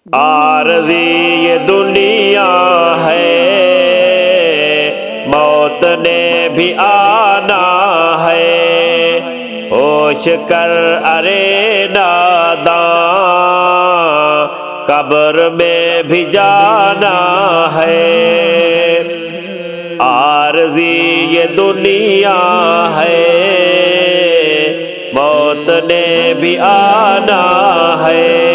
عارضی یہ دنیا ہے، موت نے بھی آنا ہے، ہوش کر ارے ناداں، قبر میں بھی جانا ہے۔ عارضی یہ دنیا ہے، موت نے بھی آنا ہے۔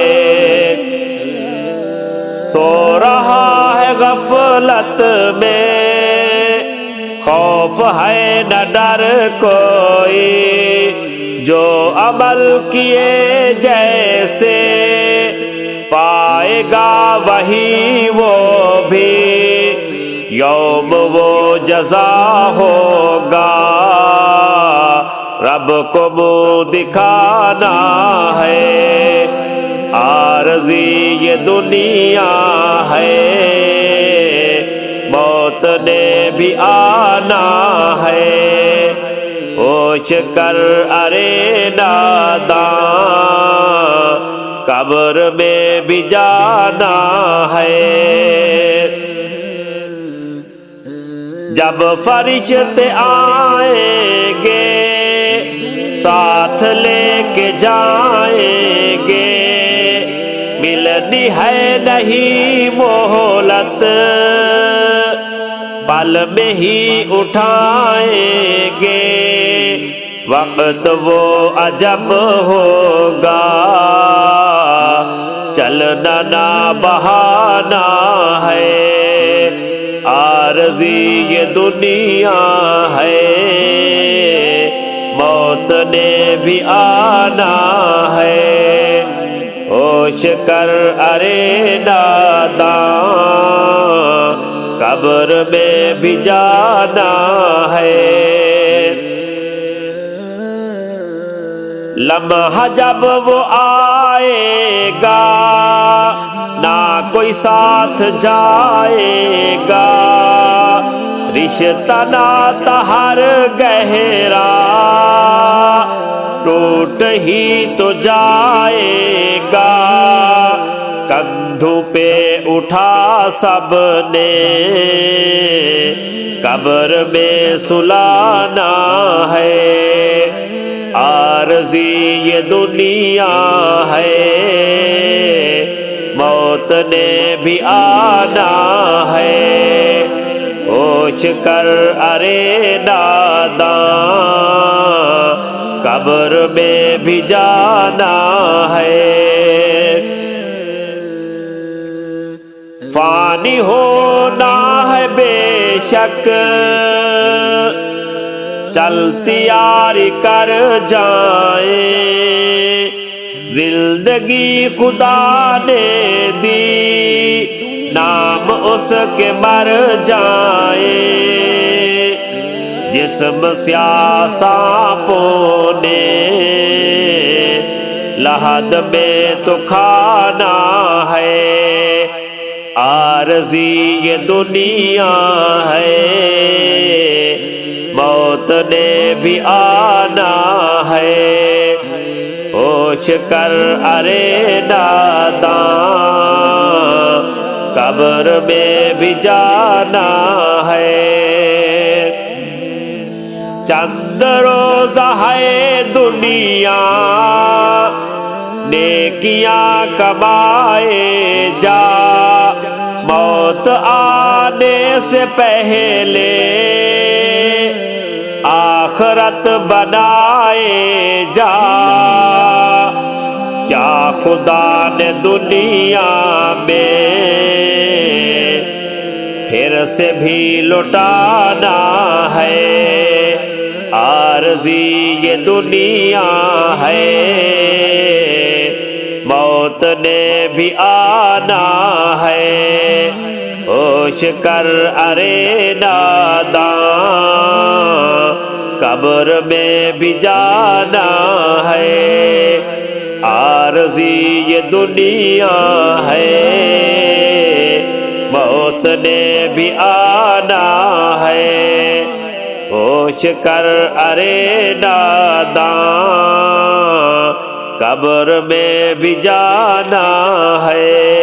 سو رہا ہے غفلت میں، خوف ہے نہ ڈر کوئی، جو عمل کیے جیسے پائے گا وہی وہ بھی، یوم وہ جزا ہوگا، رب کو منہ دکھانا ہے۔ عارضی یہ دنیا ہے، موت نے بھی آنا ہے، ہوش کر ارے ناداں، قبر میں بھی جانا ہے۔ جب فرشتے آئیں گے ساتھ لے کے جائیں گے، ملنی ہے نہیں مہلت، پل میں ہی اٹھائیں گے، وقت وہ عجب ہوگا، چلنا نہ بہانا ہے۔ عارضی یہ دنیا ہے، موت نے بھی آنا ہے، ہوش کر ارے ناداں، قبر میں بھی جانا ہے۔ لمحہ جب وہ آئے گا، نہ کوئی ساتھ جائے گا، رشتہ ناتا ہر گہرا ٹوٹ ہی تو جائے گا، کندھوں پہ اٹھا سب نے قبر میں سلانا ہے۔ عارضی یہ دنیا ہے، موت نے بھی آنا ہے، ہوش کر ارے ناداں، قبر میں بھی جانا ہے۔ فانی ہونا ہے بے شک، چل تیاری کر جائیں، زندگی خدا نے دی، نام اس کے مر جائیں، جسم سیاہ سانپوں نے لحد میں تو کھانا ہے۔ عارضی یہ دنیا ہے، موت نے بھی آنا ہے، ہوش کر ارے ناداں، قبر میں بھی جانا ہے۔ چند روزہ ہے دنیا، نیکیاں کمائے جا، موت آنے سے پہلے آخرت بنائے جا، کیا خدا نے دنیا میں پھر سے بھی لوٹانا ہے۔ عارضی یہ دنیا ہے، موت نے بھی آنا ہے، ہوش کر ارے ناداں، قبر میں بھی جانا ہے۔ عارضی یہ دنیا ہے، موت نے بھی آنا ہے، ہوش کر ارے ناداں، قبر میں بھی جانا ہے۔